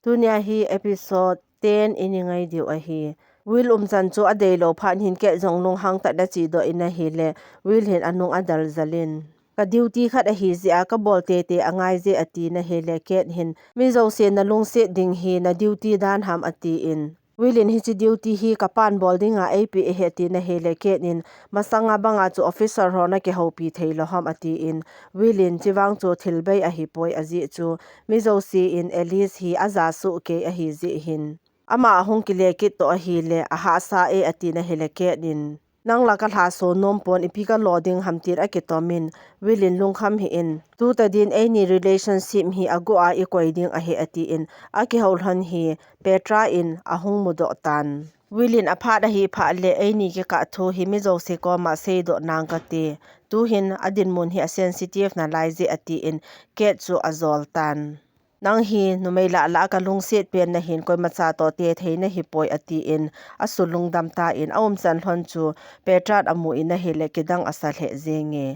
tunia hi episode 10 iningai diu a hi Will chan chu adei lo phan hin ke jong lung hang ta da chi do ina hi le Will hin anung adal zalin ka duty khat a hi zia ka bol te angai je ati na he le ket hin mi zo se na lung se ding hi na duty dan ham ati in Willin hi chi duty hi kapan bolding a ap e heti na he le ket nin masanga banga chu officer rona ke hopi theilo ham ati in Willin chiwang chu thilbai a hi poi aji chu mi zo si in Alice hi aza su ke a hi ji hin ama hong kile kit to a hi le a ha sa e ati na he le ket nin nang la ka hla so nom pon ipika loading hamtir akitomin Willin lungkham hi in tu ta din any relationship hi ago a ikoiding a he ati in aki holhan hi Petra in ahung mudo tan Willin apha da hi pha le any ke ka tho hi mi zo se ko ma se do nang ka te tu hin adin mun hi a sensitive na lai je ati in ket chu azol tan nang hi numeila la ka lung set pen na hin koi macha to te theina hi poi ati in asulung dam ta in chan hlon chu Petra amu in a hele kidang asal he zenge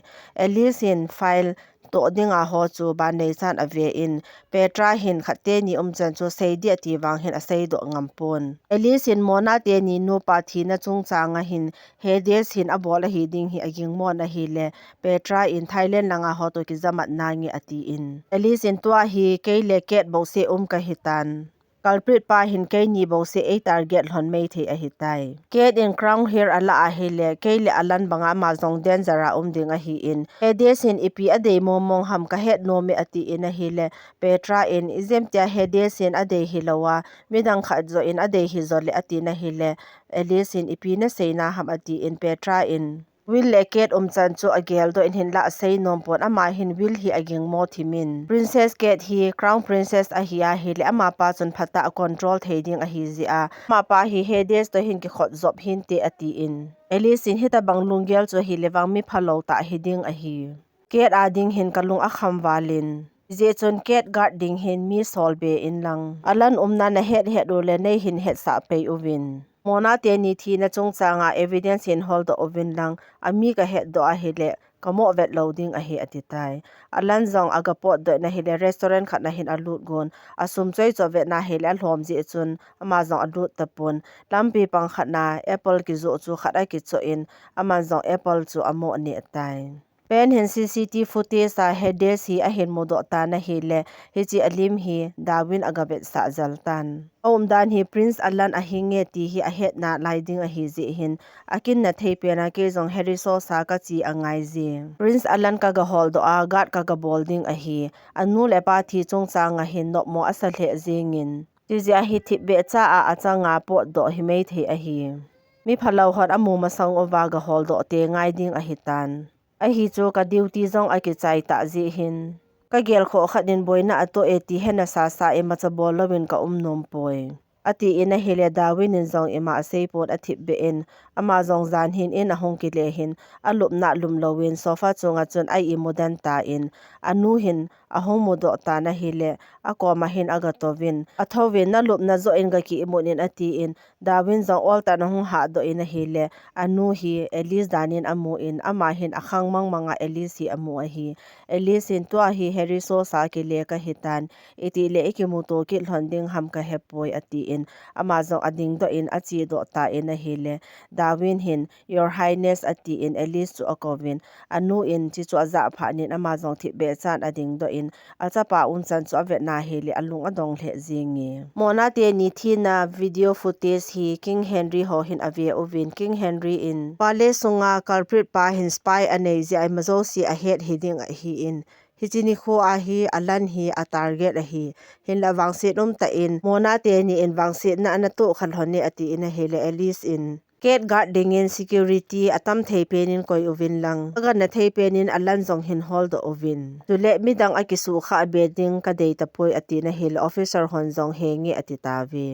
Alice in file to dinga ho chu ban nei chan ave in Petra hin khate ni chan chu sei dia ti wang hin a sei do ngampon Alice in mona te ni nu pa thi na chung changa hin he des hin a bol a hi ding hi aging mon a hi le Petra in Thailand langa ho to ki zamat nangi ati in Alice in tua hi ke le ket bo se ka hitan culprit pa hin ke ni bo se a target hlon mei the a hitai ket in crown here ala a hele ke le alan banga ma zong danger ding a hi in hedes in ipi ade momong ham ka het no me ati in a hele Petra in izemtia hedes in ade hilowa midang kha zo in ade hi zo le ati na hele Alice in ipi na seina ham ati in Petra in Will leket chan chu agel do in hin la sei nom pon ama hin Will hi aging mo thimin Princess Kate hi crown princess a hi a hi le ama pa chun phata control theding a hi zia ma pa hi hedes to hin ki khot zop hin te ati in Alice in hita banglung gel chu hi lewang mi phalo ta hiding a hi Kate ading hin kalung a kham walin je chon Kate guard ding hin mi solbe in lang alan na het ro le nei hin het sa pe uvin Mona te ni thi na chung changa evidence in hold the ovin lang ami ka het do a hele kamo vet loading a he atitai alan zong aga pot do na hele restaurant khat na hin alut gon asum choi cho vet na hele hlom ji chun ama zong alut tapun lampi pang khat na apple ki zo chu khat a ki cho in ama zong apple chu amo ni atai pen hin CCTV footage a hedes hi a hin modo ta na hele hi chi alim hi Darwin agabet sa zaltan dan hi Prince Alan a hinge ti hi a het na liding a hi ji hin akin na thei pena ke jong Harriso sa ka chi angai ji Prince Alan ka ga hol do a guard ka ga bolding a hi anu le pa thi chung chang a hin no mo asal he jingin ti ja hi thi be cha a achanga po do hi mei the a hi mi phalo hot amu ma sang ova ga hol do te ngai ding a hitan a hi chu ka duty zong a ki chai ta ji hin ka gel kho khatin boina ato eti hena sa e macha bolowin ka nom poi ati ina hele Darwin in zong ema sei pot athi be in ama zong zan hin in a hong ki le hin alup na lum lowin sofa chunga chun ai I modern ta in anu hin a hong modo ta na hele a ko ma hin aga tovin a thowin na lup na zo in ga ki imunin ati in Darwin zong all ta na hong ha do ina hele anu hi Alice danin amu in ama hin akhang mang manga Alice hi amu a hi Alice in tua hi Harriso sa ki le ka hitan iti le ikimuto ki hlonding ham ka hepoi ati in ama zong ading do in achi do ta in a hele Darwin hin your highness ati in Alice chu akovin anu in chi chu aza pha nin ama zong thi be chan ading do in achapa chan chu avet na hele alung adong le jingi mona te ni thi na video footage hi King Henry ho hin ave ovin King Henry in pale sunga culprit pa hin spy anei ji ai mazo si a het hiding a hi in hichini kho a hi alan hi a target a hi hin la wangse ta in mona te ni in wangse na na to khan hone ati in a hele Alice in Kate guarding in security atam thei penin koi ovin lang aga na thei penin alan zong hin hold ovin tule midang akisu kha beding ka dei tapoi ati na hil officer hon zong hengi ati tawi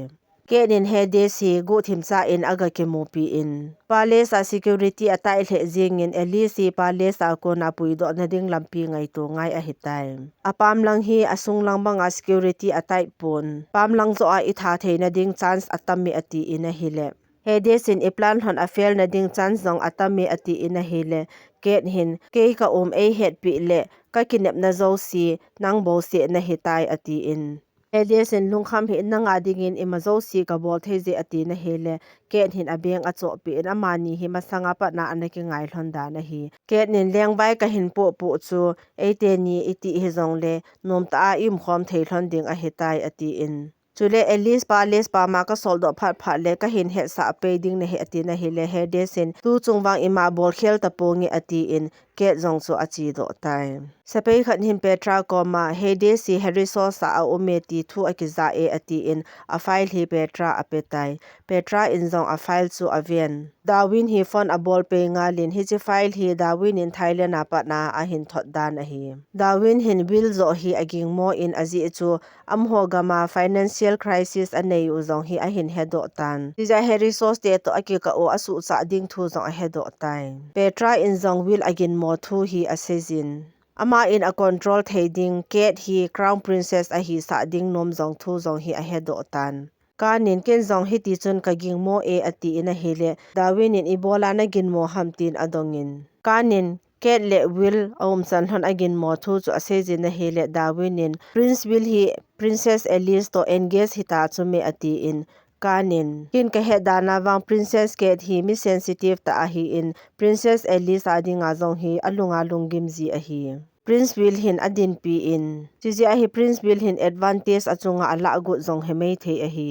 Kenin hedes hi gu thimcha in aga ke mopi in palace a security atai le jing in Alice palace a ko na pui do na ding lampi ngai to ngai a hitai apam lang hi asung lang banga security atai pon pam lang zo a itha theina ding chance atami ati in a hile hedes in iplan hon afel na ding chance zong atami ati in a hile Ket hin ke ka e het pi le ka kinep na zo si nang bo se na hitai ati in Hades in lungkham hi nanga dingin imazo si ka bol theize ati na hele ket hin abeng acho pi in amani hi masanga pa na anaki ngai hlonda na hi ket nin lengbai ka hin po pu chu eite ni iti hi zong le nom ta a im khom thei hlon ding a hitai ati in chule Alice pa ma ka soldo phat phat le ka hin he sa pe ding ne he ati na hi le Hades in tu chungwang ima bol khel ta pongi ati in ket zong chu achi do tai sapei khat hin Petra koma Hades si Heriso sa a umeti thu akiza e ati in a file hi Petra apetai Petra in zong a file chu avian Darwin hi phone a bol pe nga lin hi chi file hi Darwin in Thailand apa na a hin thot dan a hi Darwin hin will zo hi aging mo in azi chu amho gama financial crisis anei u zong hi a hin hedo tan tija Heriso te to akika o asu cha ding thu zong a hedo tai Petra in zong will agin mo thu hi asejin ama in a control thading ket hi crown princess a hi sa ding nom zong thu zong hi a hedo tan kanin ken zong hi ti chun ka ging mo e ati in a hele Darwin in ibola na gin mo hamtin adongin kanin ket le will san hon agin mo thu chu asejin na hele Darwin in Prince Will hi Princess Alice to engage hita chu me ati in kanin kin ka he dana wang Princess Ket hi mi sensitive ta a hi in Princess Alice adinga zong hi alunga lungim ji a hi Prince Will hin adin pi in chiji a hi Prince Will hin advantage achunga ala gu zong he mei thei a hi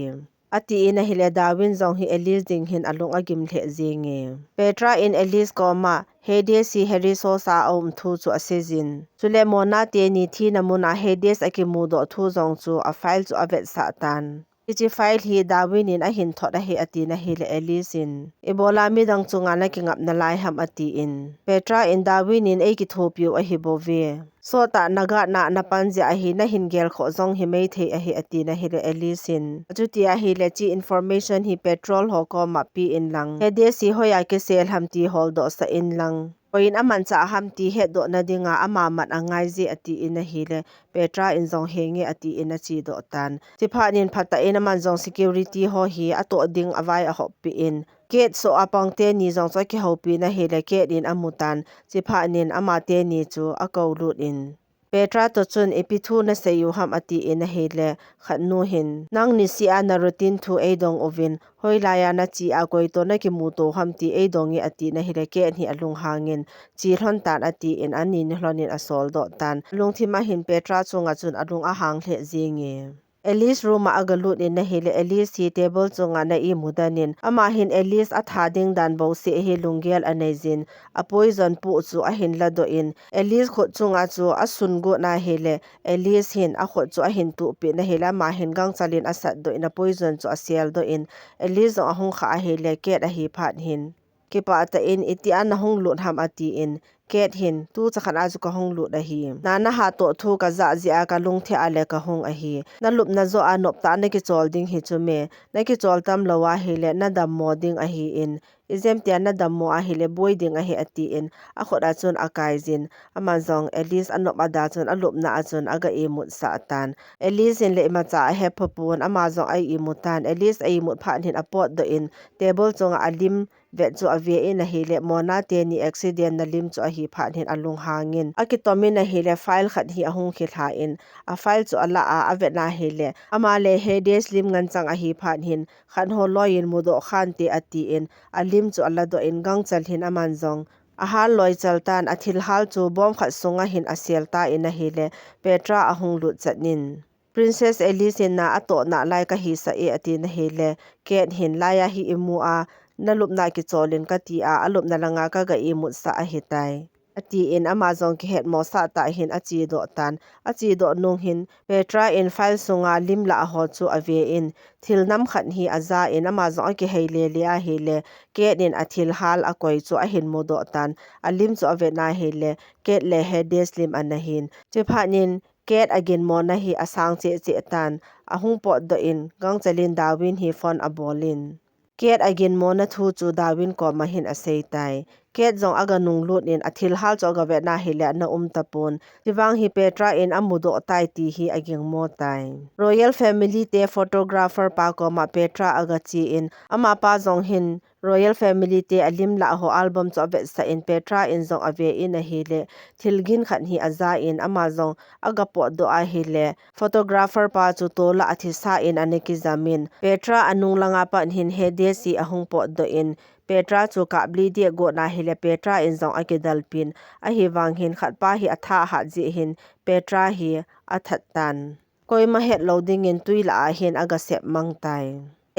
ati in a hile Darwin zong hi Alice ding hin alung agim the zinge Petra in Alice koma Hades si Heriso sa thu chu asejin chule mona te ni thi namuna Hades akimu do thu zong chu a file chu avet sa tan ichi file hi Darwin in a hin thot a he ati na hile Alice in ebola mi dang chunga na kingap na lai ham ati in Petra in Darwin in eki thopiu a hi bove so ta naga na panje a hi na hin gel kho zong hi mei thei a hi ati na hile Alice in achuti a hi le chi information hi petrol ho ko ma pi in lang Hades si hoya ke sel ham ti hol do sa in lang Oin aman cha ham ti he do na dinga ama mat angai je ati in a hile Petra in zong henge ati in a chi do tan ti phanin phata in aman zong security ho hi ato ding awai a hop pi in ket so apang te ni zong cha ki hopi na hele ket in amutan ti phanin ama te ni chu a ko lut in Petra to chun epithu na seyu ham ati in a hele khatnu hin nang ni si ana routine thu e dong ovin hoilaya na chi a koi to na ki mu to ham ti e dongi ati na hele ke ni alung hangin chi hlon tan ati in ani ni hlonin asol do tan lungthima hin Petra chunga chun alung a hang hle zinge Alice room agalut in na hele Alice hi table chunga na I mudanin ama hin Alice a thading dan bo se hi lunggel anezin a poison pu chu a hin la do in Alice khot chunga chu a sungu na hele Alice hin a khot chu a hin tu pi na hela ma hin gang chalin a sat do in a poison chu a sel do in Alice a hung kha a hele ket a hi phat hin kipa ta in iti an hung lut ham ati in ket hin tu chakhan azu ka hung lut a hi nana ha to thu ka za ji a ka lung the ale ka hung a hi na lup na zo anop ta na ki chol ding hi chume na ki chol tam lawa hi le na dam mo ding a hi in izem tia na dam mo a hi le boy ding a hi ati in a khoda chun akai jin ama zong Alice anop ada chun alup na achun aga e mut sa tan Alice in le ma cha a he phapun ama zong ai I mutan Alice ai mut phan hin apot do in table chunga alim vet chu avie in a hele mona te ni accident na lim chu a hi phan hin alung hangin akitomin a hele file khat hi ahung khi tha in a file chu ala a avet na hele ama le Hades lim ngan chang a hi phan hin khan ho loin mudo khan te ati in alim chu ala do in gang chal hin aman zong a hal loi chaltan a thil hal chu bom khat sunga hin a selta in a hele Petra ahung lut chatnin Princess Alice na ato na lai ka hi sa e ati na hele ket hin laya hi imu a nalup na ki cholin ka ti a alup na langa ka ga imut sa a hitai ati in Amazon ki het mo sa ta hin achi do tan achi do nung hin Petra in file sunga lim la ho chu ave in thil nam khan hi aza in Amazon ki heile lia hele ke din a thil hal a koi chu a hin mo do tan alim chu ave na hele ke le Hades lim anahin che phanin ket again mo na hi asang che che tan ahung pot do in gang chalin Darwin hi phone a bolin ket again mo na thu chu Darwin ko mahin asei tai ket zong aga nung lut in athil hal cho ga ve na hila na tapon tiwang hi Petra in amudo tai ti hi aging mo tai royal family te photographer pa ko ma Petra aga chi in ama pa zong hin royal family te alim la ho album cho vet sa in Petra in zong ave in a hi le thilgin khat hi aza in ama zong agapo do a hi le photographer pa chu to la athi sa in aneki zamin Petra anung langa pa hin he de si ahung po do in Petra chu ka bli dia go na hi le Petra in zong akidal pin a hi wang hin khat pa hi atha ha ji hin Petra hi athat tan koi ma het loading in tuila a hin aga sep mang tai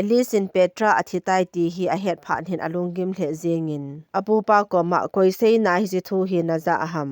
Elisin Petra athitai ti hi a het phan hin alungim hle zengin apu pa ko ma koi sei na hi thu hi na za aham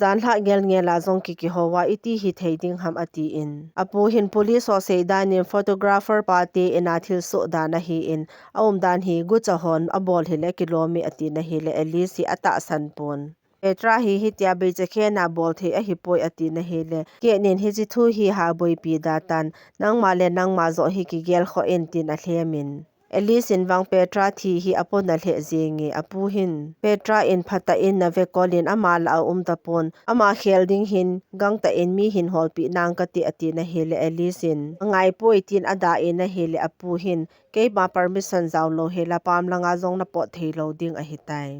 zan hla ngel ngela zong ki howa iti hi theiding ham ati in apu hin police ho sei dan in photographer party ina thil so da na hi in aum dan hi gu chahon abol hi le kilomi ati na hi le Elisi ata san pon Petra hi hitia be che na bol the a hi poi ati na hi le ke nin hi chi thu hi ha boi pi da tan nang ma le nang ma zo hi ki gel kho en tin a hlemin Elisin wang Petra thi hi apon na hle zingi apu hin Petra in phata in na ve kolin ama la tapon ama helding hin gang ta in mi hin hol pi nang ka ti ati na hi le Elisin ngai poi tin ada in na hi le apu hin ke ma permission zaw lo hela pam langa zong na po thei lo ding a hi tai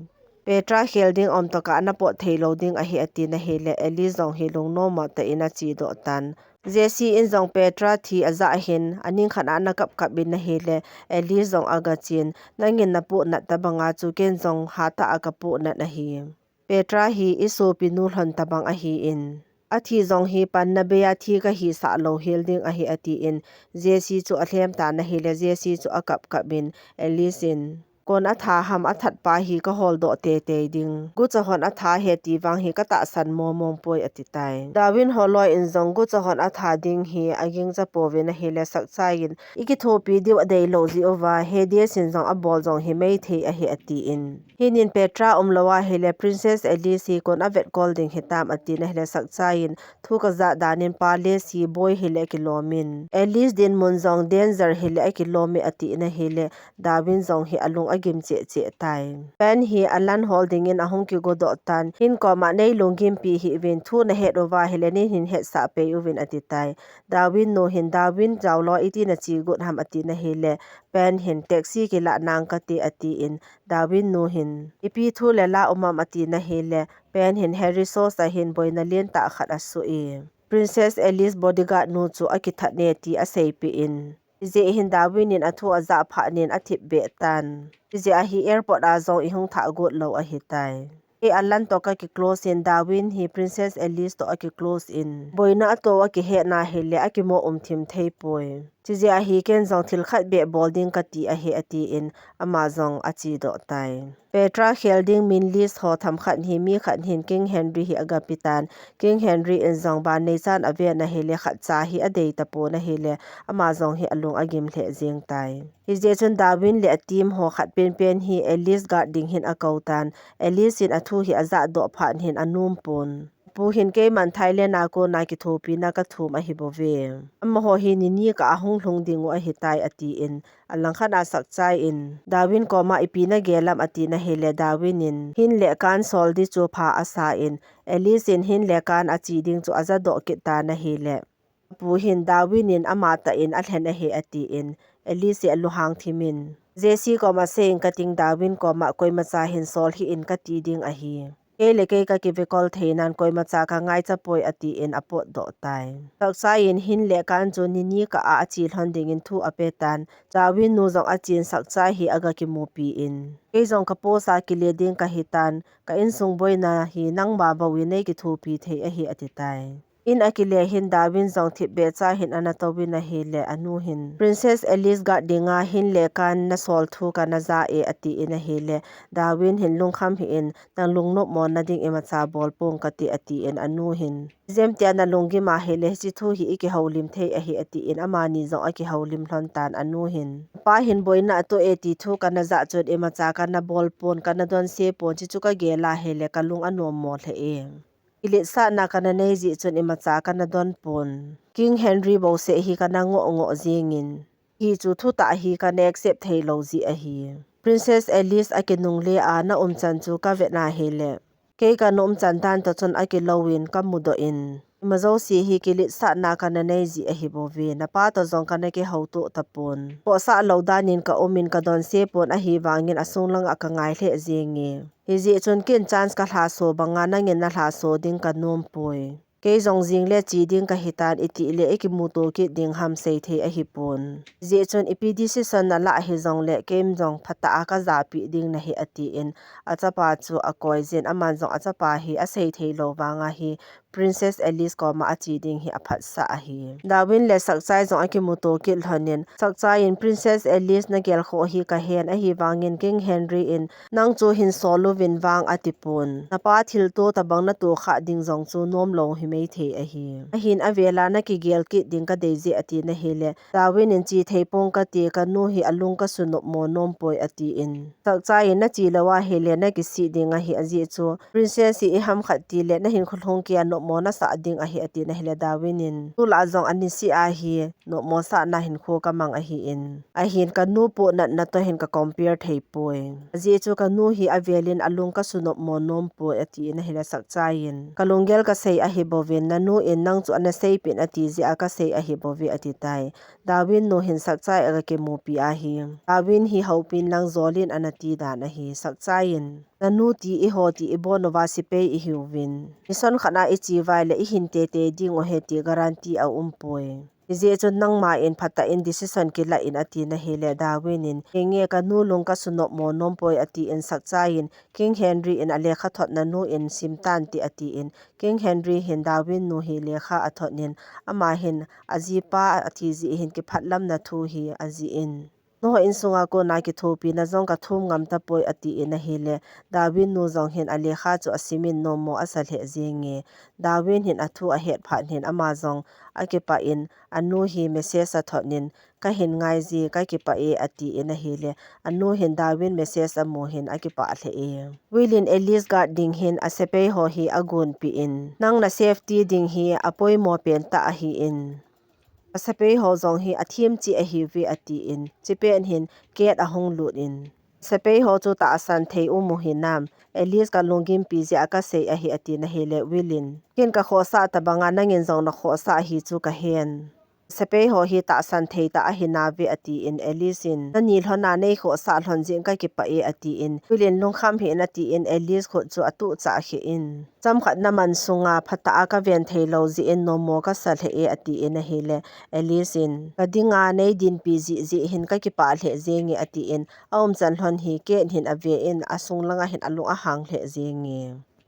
Petra helding om to ka na po thei lo ding a hi ati na hi le Eli zong hi lung no ma ta ina chi do tan Jesse in zong Petra thi aza hin aning khana na kap kap bin na hi le Eli zong aga chin nangin na pu na tabanga chu ken zong hata aga pu na na hi Petra hi isu pinul hon tabang a hi in athi zong hi pan na beya thi ka hi sa lo helding a hi ati in Jesse chu athlem ta na hi le Jesse chu akap kap bin Eli sin kon atha ham athat pa hi ka hol do te ding gu chahon atha he ti wang hi ka ta san mo mom poi ati tai Darwin holoi in zong gu chahon atha ding hi aging cha povin hi le sak chain iki thopi diu adei lo zi over he dia sin zong abol zong hi mei thei a hi ati in hinin Petra umlawa hi le Princess Elise kon avet golding hi tam ati na hi le sak chain thu ka za danin pa le si boy hi le kilomin Elise din mun zong danger hi le kilomi ati na hi le Darwin zong hi alung agim che tai pen hi alan holding in ahong ki godo tan hin ko ma nei lungim pi hi win thu na het over hi le ni hin het sa pe uwin ati tai Darwin no hin Darwin jawlo iti na chi gut ham ati na hi le pen hin taxi ki la nang ka ti ati in Darwin no hin ipi thu le la umam ati na hi le pen hin Harry so sa hin boy na lien ta khat asu e Princess Alice bodyguard nu chu akithat ne ti asei pi in je hin Darwin in athu aza pha nin athip be tan je a hi airport a zong I hung tha gut lo a hi tai e alan to ka ki close in Darwin hi Princess Alice to a ki close in boina to a ki he na he le a ki mo thim thei poi je a hi ken zong thil khat be bolding ka ti a hi ati in ama zong a chi do tai Petra helding min list ho tham khat hi mi khat hin King Henry hi agapitan King Henry in zong ba nei chan ave na he le khat cha hi adei tapo na he le ama zong hi alung agim hle jeng tai hi je chun Darwin le team ho khat pen hi Alice guarding hin akautan Alice in athu hi aza do phan hin anum pon pu hin ke man Thailand a ko na ki thopi na ka thum a hi bove amma ho hi ni ka ahung hlung ding a hi tai ati in alang khana sak chai in Darwin ko ma ipi na gelam ati na hele Darwin in hin le kan sol di chu pha asa in Alice in hin le kan achi ding chu aza do ki ta na hele pu hin Darwin in ama ta in a hlen a he ati in Alice alu hang thimin Jesse ko ma seng kating Darwin ko ma koi ma cha hin sol hi in ka ti ding a hi Ele ke ka ki vikol theinan koi ma cha ka ngai cha poi ati in apot do tai tak sa in hin le kan chu ni ka a achi hlanding in thu apetan Darwin nu zong achin sak cha hi aga ki mu pi in ke zong ka po sa ki le ding ka hitan ka in sung boy na hi nang ba ba wi nei ki thu pi thei a hi ati tai in akile hin Darwin zong thip be cha hin ana tawin a hi le anu hin Princess Alice ga dinga hin le kan na sol thu ka na za e ati in a hi le Darwin hin lungkham hi in nang lungnop mon na ding ema cha bol pong ka ti ati in anu hin zem tia na lungi ma hi le chi thu hi ki holim thei a hi ati in amani zong a ki holim hlon tan anu hin pa hin boina to e ti thu ka na za chot ema cha ka na bol pon ka na don se pon chi chu ka gela he le ka lung anom mo the e Ilit sa na kana nei ji chun imacha kana don pon King Henry bo se hi kana ngo zingin hi chu thu ta hi kana accept thei lo ji a hi Princess Alice akinung le a na chan chu ka ve na hele ke ka nom chan tan to chun akilowin ka mudo in mazo si hi kilit sa na kananay zi ahibovi na pa to zong kanake hauto tapon po sa laudanin ka omin ka don sepon ahibangin asung lang akangai le zingi hizi chun kin chance ka hlaso banga nangin na hlaso ding ka nompoi ke zong jing le chi ding ka hitan iti le ekimuto ki ding ham sei the ahipon zi chun ipi decision na la hi zong le kem zong phata ka zapi ding na hi ati in achapa chu akoi zen aman zong achapa hi asei thei lo wanga hi Princess Alice ko ma achi ding hi aphat sa ahi Darwin le sakchai zong akimuto ki lhonin sakchai in Princess Alice na gel kho hi ka hen ahi wangin King Henry in nang chu hin solo win wang atipun na pa thil to tabang na to kha ding zong chu nom lo hi mei the ahi ahin avela na ki gel ki ding ka deji ati na hele Darwin in chi theipong ka ti ka nu hi alung ka sunup mo nom poi ati in sakchai na chi lawa hele na ki si ding a hi aji chu Princess hi ham khat ti le na hin khulhong ki no mo na sa ding a hi ati na hele Darwinin tula zong ani si a hi no mo sa na hin kho ka mang a hi in a hin ka nu po na to hin ka compare thei poi aji chu ka nu hi avelin alung ka sunop mo nom po ati na hele sakchain kalunggel ka sei a hi bovin na nu in nang chu ana sei pin ati ji a ka sei a hi bovi ati tai Darwin no hin sakchai aga ke mo pi a hi Darwin hi hopin lang zolin anati da na hi sakchain nanu ti I ho ti ibo no wasipe I hiwin ison khana ichi vai le ihin te te ding o he ti garanti a umpoi Ize chun nang ma in phata in decision ki la in ati na hele Darwin in nge ka nu lung ka sunop mo nompoi ati in sakchain King Henry in ale kha thot na nu in simtan ti ati in King Henry hin Darwin nu hi le kha athot nin ama hin aji pa ati ji hin ki phatlam na thu hi aji in no in sunga ko na ki thopi na zong ka thum ngam ta poi ati in a hele Darwin nu zong hin ale kha chu asimin no mo asal he zinge Darwin hin athu a het phat hin ama zong akipa in anu hi message a thonin ka hin ngai ji ka ki pa e ati in a hele anu hin Darwin message amo hin akipa a the e William Ellis guard ding hin asepe ho hi agun pi in nang na safety ding hi apoi mo pen ta a hi in Sape ho zong hi athim chi a hi vi ati in chipen hin ket a hong lut in Sape ho chu ta asan thei umu hi nam Elias ka longim pi ja ka sei a hi ati na hele Willin kin ka kho sa ta banga nangin zong na kho sa hi chu ka hen Sape ho hi ta san thei ta a hi na vi ati in Elisin na nil hona nei kho sa hlon jing ka ki pa e ati in Willin long kham hi na ti in Elias kho chu atu cha hi in cham khat na man sunga phata a ka ven thei lo ji in no mo ka sa the e ati in a hele Elisin kadinga nei din pi ji ji hin ka ki pa le zengi ati in aum chan hlon hi ke hin ave in asung langa hin alu a hang le zengi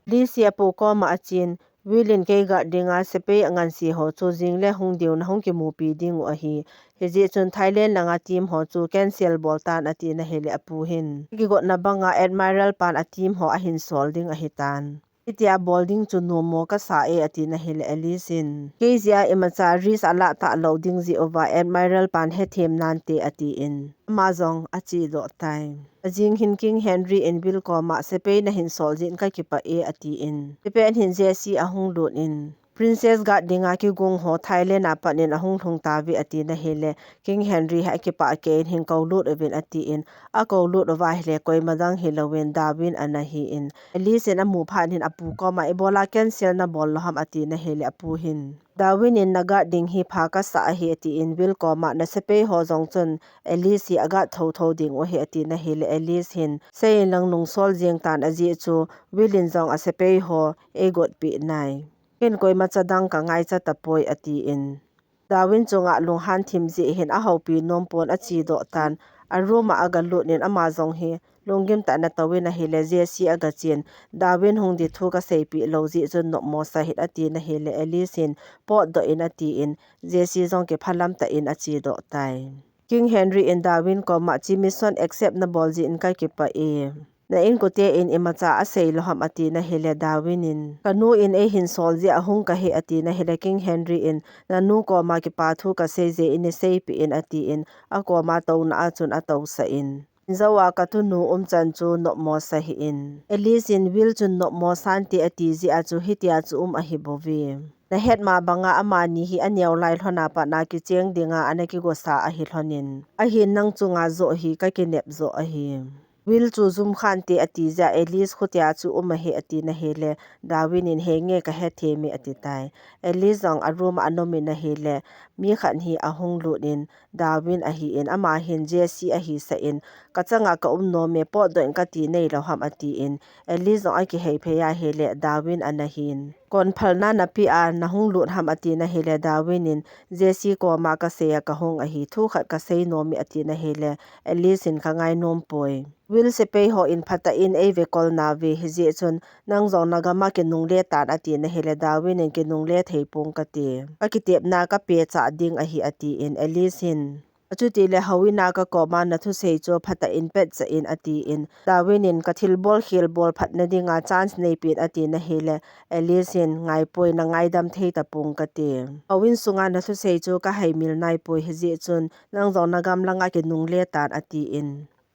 Lisia po ko ma achin Wilin ke ga dinga sepe angan si ho chu jing le hung diu na hung ki mu pi ding a hi heji chun Thailand langa team ho chu cancel boltan ati na hele apu hin ki got na banga admiral pan a team ho a hin sol ding a hitan itia bolding chu no mo ka sa e ati na hele Alisin kezia emacha ris ala ta loading ji over admiral pan he them nan te ati in amazong achi do tai ajing hin King Henry in bil ko ma sepe na hin sol jin ka ki pa e ati in sepe hin jesi ahung lut in Princess ga dinga ki gung ho Thailand a panin ahung thung ta vi ati na hele King Henry ha ki pa ke hin ko lut evin ati in a ko lut wa hele koi madang hilowen Darwin ana hi in Elisen amu phan hin apu ko ma ebola cancel na bol ham ati na hele apu hin Darwin in naga ding hi pha ka sa hi ati in bil ko ma na sepe ho jong chun Elise aga tho tho ding o hi ati na hele Elise hin sei lang nung sol jeng tan aji chu Wilin jong a sepe ho e got pi nai ken koi ma chadang ka ngai cha tapoi ati in Darwin chunga lung han thim ji hin a hopi nompon achi do tan aruma aga lut nin ama jong hi lungim ta na tawin a hele jesi aga chin Darwin hung di thu ka sei pi lo ji chun no mo sa hit ati na hele Elisin pot do in ati in jesi jong ke phalam ta in achi do tai King Henry in Darwin ko ma chi mission accept na bol ji in ka ki pa e na in ko te in imacha a sei lo ham ati na hele Darwin in kanu in e hin sol ji ahung ka he ati na hele King Henry in na nu ko ma ki pa thu ka sei je in sei pi in ati in a ko ma to na a chun a to sa in zawa ka tu nu chan chu no mo sa hi in Elisin will chun no mo santi ati ji a chu hitia chu a hi bovi na het ma banga ama ni hi anyaw lai hlona pa na ki cheng dinga anaki go sa a hi hlonin a hi nang chunga zo hi ka ki nep zo a hi Will chu zum khan te ati za Alice khutia chu umahe ati na hele Darwin in henge ka he theme ati tai Alice jong arum anomi na hele mi khan hi ahung lunin Darwin a hi in ama hin Jesse a hi sa in ka changa ka no me po do in ka ti nei lo ham ati in Alice jong a ki hei pheya hele Darwin anahin kon phalna na pi a na hung lut ham ati na hele Darwin in Jesse ko ma ka se ka hung a hi thu khat ka sei no mi ati na hele Alice in ka ngai nom poi Will se pei ho in phata in ei ve kol na ve hi je chun nang zong nagama ke nungle tan ati na hele Darwin in ke nungle theipung ka ti ka kitep na ka pe cha ding a hi ati in Alice in achuti le hawina ka koma na thu sei cho phata in pet cha in ati in Darwin in ka thil bol khel bol phat na dinga chance nei pit ati na hele Alice in ngai poi na ngai dam thei ta pung ka ti awin sunga na thu sei cho ka haimil nai poi hi je chun nang zong nagam langa ke nungle tan ati in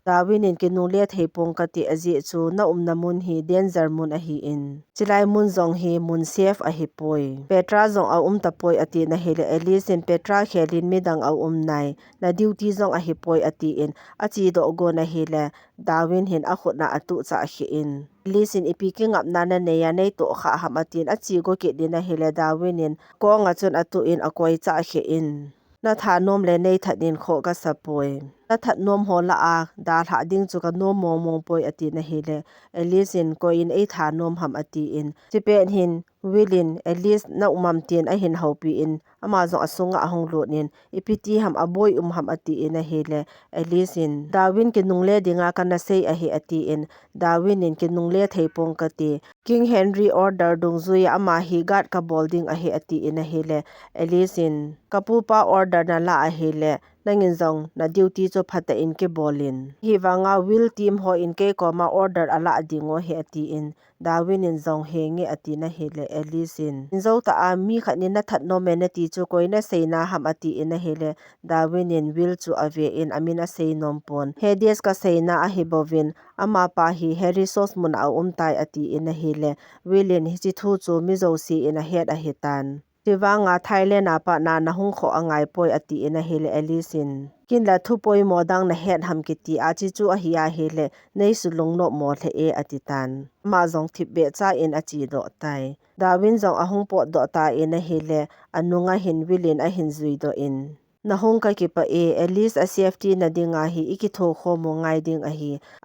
Darwin in kinule theipong kati aji chu na namun hi danger mun a hi in chilai mun zong hi mun safe a hi poi Petra zong a tapoi ati na hele Alice in Petra khelin midang a nai na duty zong a hi poi ati in achi do go na hele Darwin hin a khutna atu cha hi in Alice in ipiking up na ne ya nei to kha ham atin achi go ke din na hele Darwin in ko nga chun atu in akoi cha hi in na tha nom le nei thatin kho ka sapoi na that nom ho la a da tha ding chu ka nom mong poi ati na hele Alice in ko in ei tha nom ham ati in chipen hin Willin Alice na tin a hin hopi in ama zo asunga ahong lo nin ipiti ham aboy ham ati in a hele Alice in Darwin ke nungle dinga kana sei a hi ati in Darwin in ke nungle theipong kati King Henry order dungzui ama hi gat ka bolding a hi ati in a hele Alice in kapupa order na la a hele nangin zong na duty cho phata in ke bolin hi wanga will team ho in ke koma order ala adingo he ati in Darwin in zong henge ati na hele Alice in zo ta a mi khani na that no me na ti chu koina seina ham ati in a hele Darwin in will chu ave in amina sei nompon Hades ka seina a hibovin ama pa hi Harry sos mun a tai ati in a hele Willin hi chi thu chu mi zo si in a head a hitan Tiwanga Thailand apa na hung kho angai poi ati in a hele Alice in kin la thu poi modang na het ham kiti a chi chu a hiya hele nei su long no mo the e ati tan ma zong thip be cha in a chi do tai Darwin zong ahung po do ta in a hele anunga hin Willin a hin zui do in na hong ka ki pa e Alice a safety na dinga hi iki tho kho mo ngai ding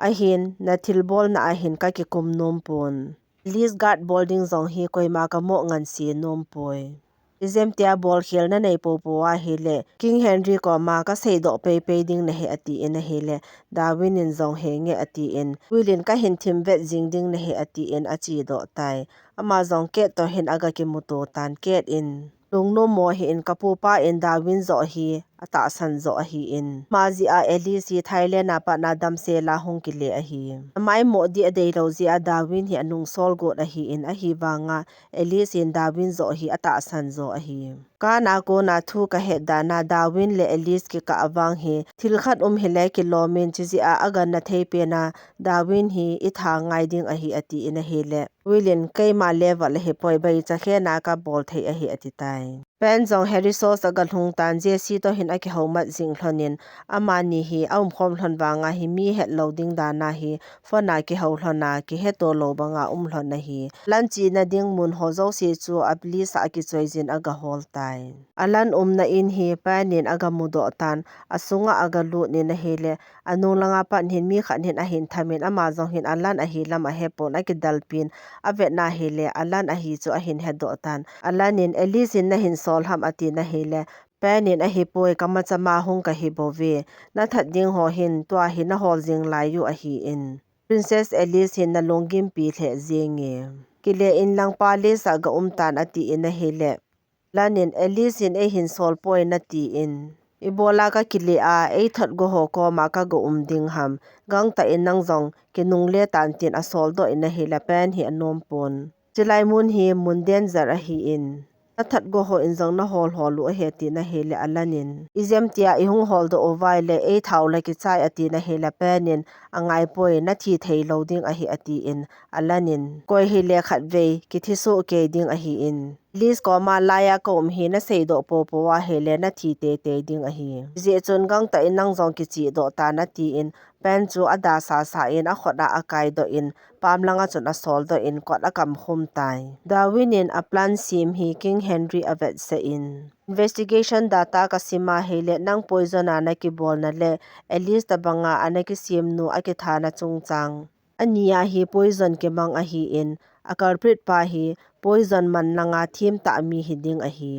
a hin na thilbol na a hin ka ki kum nom pon Alice guard boarding zong hi koi ma ka mo ngan si nom poi Izem tia bol khel na nei po a hele King Henry ko ma ka sei do pe ding na he ati in a hele Darwin in zong he nge ati in Willin ka hin thim vet jing ding na he ati in achi do tai ama zong ke to hin aga ki muto tan ket in lung no mo hi in kapupa in Darwin zo hi ata san zo a hi in mazi a Alice Thailand apa na dam se la hong ki le a hi mai mo di a dei lo ji a Darwin hi anung sol go a hi in a hi wanga Alice in Darwin zo hi ata san zo a hi ka na ko na thu ka he da na Darwin le Alice ki ka awang hi thil khat hele kilomin chi ji a aga na thei pe na Darwin hi I tha ngai ding a hi ati in a hele Willin keima level he poi bai cha khe na ka bol thei a hi ati tai pen zong Harry sos aga hlung tan Jesse to hin a ki homat jing hlonin ama ni hi aum khom hlon wanga hi mi het loading da na hi phona ki ho hlona ki he to lo banga hlon na hi lanchi na ding mun ho zo si chu apli sa ki choijin aga hol tai alan na in hi panin aga mudo tan asunga aga lu ni na hele anu langa pan hin mi khan hin a hin thamin ama zong hin alan a hi lam a hepon a ki dalpin ave na hele alan a hi chu a hin he do tan alanin Alice in na hin sol ham ati na hele panin a hi poi kama chama hung ka hi bove na that ding ho hin to hi na hol jing lai yu a hi in Princess Alice hin na longim pi the zinge kile in lang pa le sa ga tan ati in na hele lanin Alice in a hin sol poi na ti in Ibola ka kile a ei that go ho ko ma ka go ding ham gang ta in nang zong kinung le tan tin a sol do in na hele pen hi anom pon chilai mun hi mun den zar a hi in that go ho in zong na hol lu a he ti na hele alanin izem tia I hung hol do ovai le ei thau la ki chai ati na hele penin angai poi na thi thei loading a hi ati in alanin koi hi le khat ve ki thi so ke ding a hi in Lis ko ma laya ko hi na sei do po po wa hele na thi te te ding a hi je chun gang ta in nang jong ki chi do ta na ti in pen chu ada sa in a khoda akai do in pam langa chun a sol do in kot a kam khum tai Darwin in a plan sim hi King Henry avet se in investigation data ka sima hele nang poison na ki bol na le at least ta banga ana ki sim nu a ki thana chungchang ania hi poison ke mang a hi in a culprit pa hi poison man langa thim ta mi hiding a hi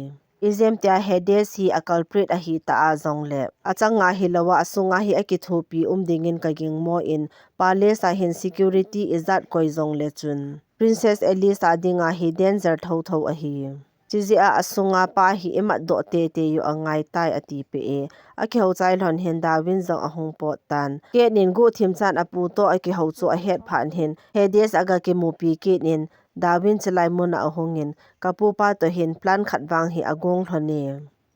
izem tia Hades hi a culprit a hi ta a zong le achanga hi lawa asunga hi akithupi umdingin kaging mo in pale sa hin security izat koi zong le chun Princess Elisa dinga hi danger tho tho a hi Chizia asunga pa hi emat do te te yu angai tai ati pe e aki ho chai lon hen Darwin zong ahung po tan ke nin gu thim chan apu to aki ho chu a het phan hin Hades aga ki mu pi ke nin Darwin chalai mun a hongin kapu pa to hin plan khat wang hi agong hlone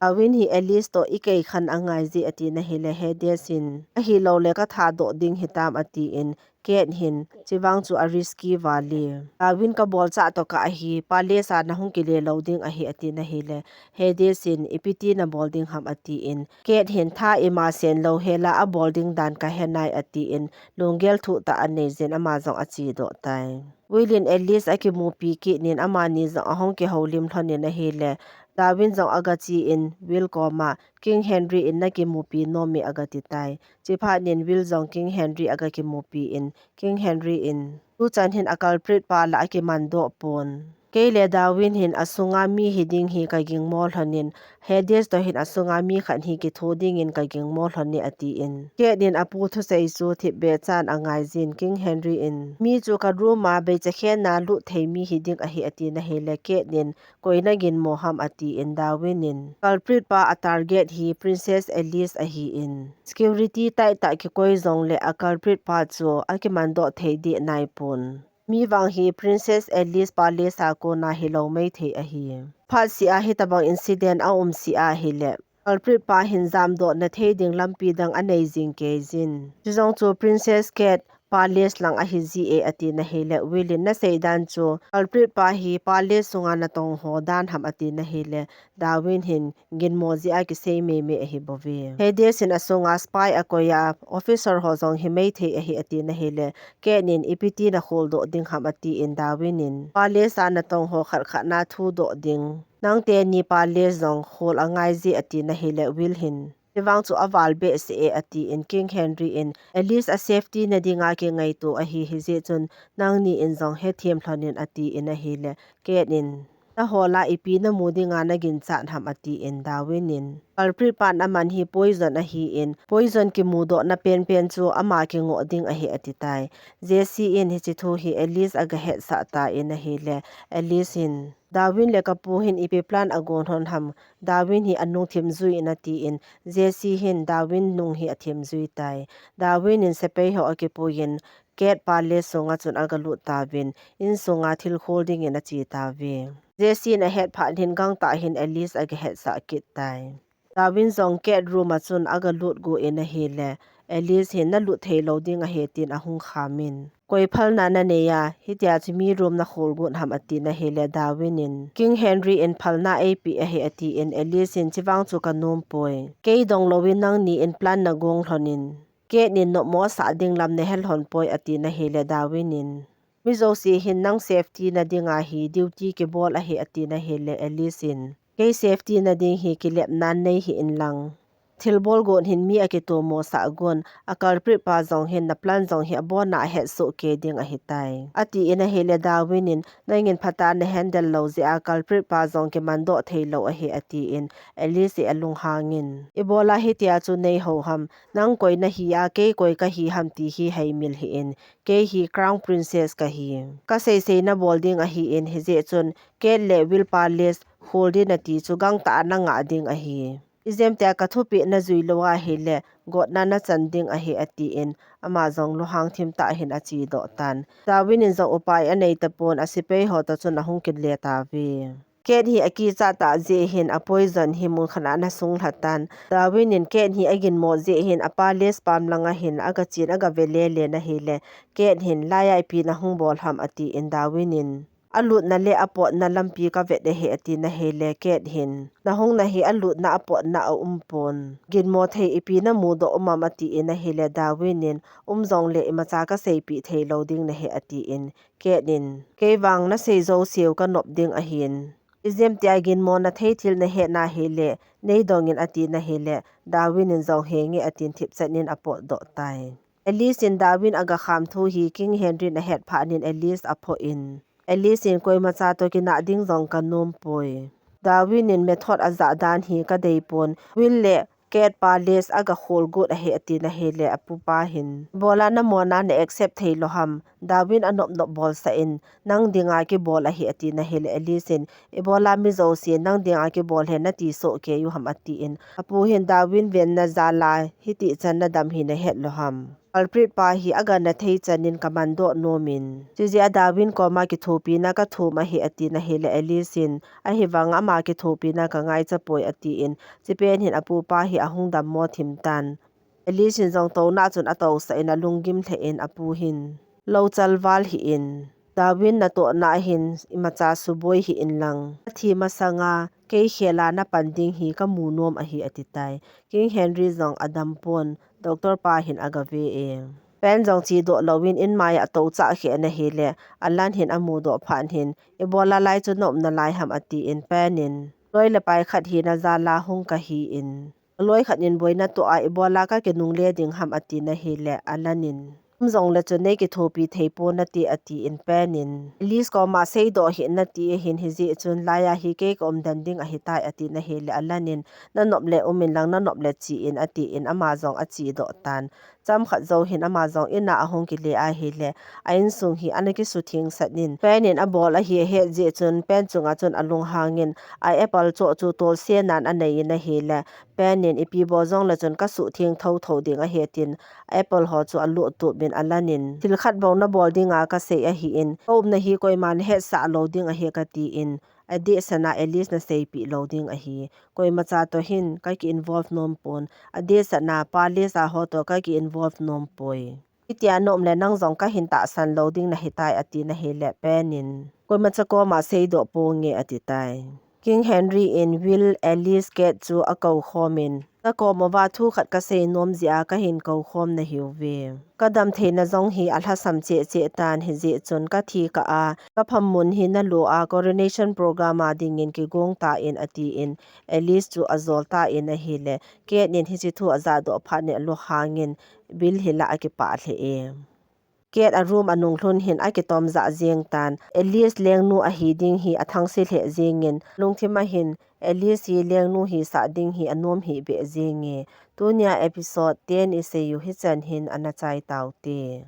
Darwin hi Alice to ikei khan angai ji ati na hi le Hades in a hi lo le ka tha do ding hitam ati in Ket hin chiwang chu a risky wali Darwin ka bol cha to ka hi pale sa na hung ki le loading a hi ati na hi le Hades in ipiti na bolding ham ati in Ket hin tha ima sen lo hela a bolding dan ka henai ati in lungel thu ta ane zen ama zong achi do tai William Ellis aki mu pi ki nin amani zong ahong ki holim thone na hi le Darwin zong agachi in Will koma King Henry in na ki mu pi no mi agati tai chipha nin Will zong King Henry aga ki mu pi in King Henry in tu chan hin a culprit pa la aki mando pon Keile Darwin hin asunga mi hiding hi kaging mol hanin Hades to hin asunga mi khan hi ki thoding in kaging mol hani ati in ke din apu thu sei su thi be chan angai jin King Henry in mi chu ka ruma be cha khen na lu thei mi hiding a hi ati na hele ke din koina gin moham ati in Darwin in culprit pa a target hi Princess Alice a hi in security tai ta ki koi zong le a culprit pa chu a ki mando thei di nai pun Mi wang hi Princess Alice pale sa ko na hilo mai the a hi phat si a hi tabang incident a si a hi le culprit pa hin zam do na the ding lampi dang anei jing ke jin chuzong chu Princess Cat pales lang a hi ji e ati na hele Wilin na seidan chu culprit pa hi pale sunga na tong ho dan ham ati na hele Darwin hin gin moji a ki sei me me hi bovi Hades in asunga spy akoya officer ho zong hi mei the hi ati na hele kenin ipiti na khol do ding ham ati in Darwin in pale sa na tong ho khar kha na thu do ding nang te ni pale zong khol angai ji ati na hele Will hin Tiwang chu awal be se e ati in King Henry in at least a safety na dinga ke ngai to a hi je chun nang ni in zong he thiam thlonin ati in a hi le ket in ta hola ipi na mudi nga na gin chan ham ati in Darwin in culprit pan aman hi poison a hi in poison ki mudo na pen pen chu ama ki ngo ding a hi ati tai Jesse in hi chi thu hi Alice aga het sa ta in a hi le Alice in Darwin le kapu hin ipi plan agon hon ham Darwin hi anung thim zui in ati in Jesse hin Darwin nung hi athim zui tai Darwin in sepei ho akipu yin Ket pale songa chun agalu tawin in songa thil holding in a chi tawi Jesse na het pha hin gang ta hin Alice aga het sa kit tai Darwin zong Ket room a chun agalut go in a hele Alice hin na lut thei loading a hetin a hung khamin koi phal na na ne ya hitia chimi room na khol gun ham ati na hele Darwin in King Henry in phalna ap a he ati in Alice in chiwang chu kanom poi ke dong lowin nang ni in plan na gong hlonin ke nin no mo sa ding lam ne hel hon poi ati na hele Darwin in mizo si hin nang safety na dinga hi duty ke bol a he ati na hele Alice in ke safety na ding hi kilep nan nei hi in lang Thilbol gon hin mi akito mo sa gon a culprit pa zong hin na plan zong hi abon na het so ke ding a hitai ati in a hele Darwin in nangin phata na handle lo ze a culprit pa zong ke mando theilo a he ati in Alice alung hangin Ebola hitia chu nei ho ham nang koi na hi a ke koi ka hi ham ti hi hei mil hi in ke hi crown princess ka hi ka sei na bolding a hi in hi je chun ke le will palace holding ati chu gang ta na nga ding a hi Izem tia kathupi na zui lowa hele got na chanding a he ati in ama zong lo hang thim ta hin achi do tan Darwin in zong upai anei tapon asipei ho ta chun ahung kin le ta vi Ken hi aki cha ta je hin a poison hi mun khana na sung hatan Darwin in ken hi agin mo je hin a palace pam langa hin aga chin aga vele le na hele ken hin laya pi na hung bol ham ati in Darwin in alut na le apot na lampi ka vet he ati na hele ket hin na hong na hi alut na apot na umpon gin mo thei ipi na mu do umamati in na hele Darwinin umzong le imacha ka seipi thei loading na he ati in ketin kewang na seizo siu ka nop ding a hin izem ti agin mo na thei thil na he na hele nei dongin ati na hele Darwinin zong hengi atin thip chanin apot do tai Alice in Darwin aga kham thu hi King Henry na het phanin Alice apho in Alice in koi macha to kina ding zong kanum poi Darwin in method aza dan hi ka deipon will le ket pa les aga khol gut a he ati na hele apupa hin bola na mona na accept thei loham Darwin anop nop bol sa in nang dinga ki bol a hi ati na hele Alice in ebola mi zo si nang dinga ki bol he na ti so ke yu ham ati in apu hin Darwin ven na zala hi ti chan na dam hi na het loham Alfred pa hi aga na thei chanin kamando nomin chizia Darwin ko ma ki thopi na ka thuma hi ati na hele Alice in a hi wanga ma ki thopi na ka ngai chapoi ati in chipen hin apu pa hi ahung dam mo thim tan Alice in zong to na chun ato sa in alungim the in apu hin lo chalwal hi in Darwin na to na hin imacha suboi hi in lang thi masanga ke khela na panding hi ka munom a hi atitai King Henry zong adam pon Dr. Pa hin agave e pen jong chi do lowin in maya to cha khe na hele alan hin amu do phan hin ebola lai chu nom na lai ham ati in penin loi le pai khat hi na za la hung ka hi in loi khat in boina to a ebola ka ke nung le ding ham ati na hele alanin zong la chu nei ki thopi theipo na ti ati in penin Alice ko ma sei do hi na ti hin hi ji chun laya hi ke kom danding a hitai ati na hele alanin na nop le umin lang na nop le chi in ati in ama zong a chi do tan cham khat zo hin ama zong ina ahong ki le a hele ain sung hi anaki su thing sanin penin a bol a hi he je chun pen chunga chun alung hangin a apple cho chu tol se nan anei na hele penin ipi bo zong la chun ka su thing tho tho ding a hetin apple ho chu alu tu bin alanin thil khat bo na bol dinga ka se a hi in kom na hi koi man he sa loading a he ka ti in ade sana Alice na sei pi loading a hi koi macha to hin ka ki involve nom pon ade sana pa le sa ho to ka ki involve nom poi itia nom le nang zong ka hin ta san loading na hitai ati na hele penin koi macha ko ma sei do po nge ati tai King Henry in Will Alice get chu a ko khomin ta ko mo wa thu khat ka sei nom zia ka hin ko khom na hiu ve kadam theina zong hi alha sam che che tan hi je chon ka thi ka a ka pham mun hi na lo a coronation program a ding in ki gong ta in ati in Alice chu azol ta in a hile ke nin hi chi thu aza do pha ne lo hangin bil hila a ki pa the e Ket a room anung hlun hin a ki tom za jeng tan Alice leng nu a hi ding hi athang si le jengin lungthima hin Alice hi leng nu hi sa ding hi anom hi be jengi tunia episode 10 ise yu hi chan hin anachai taute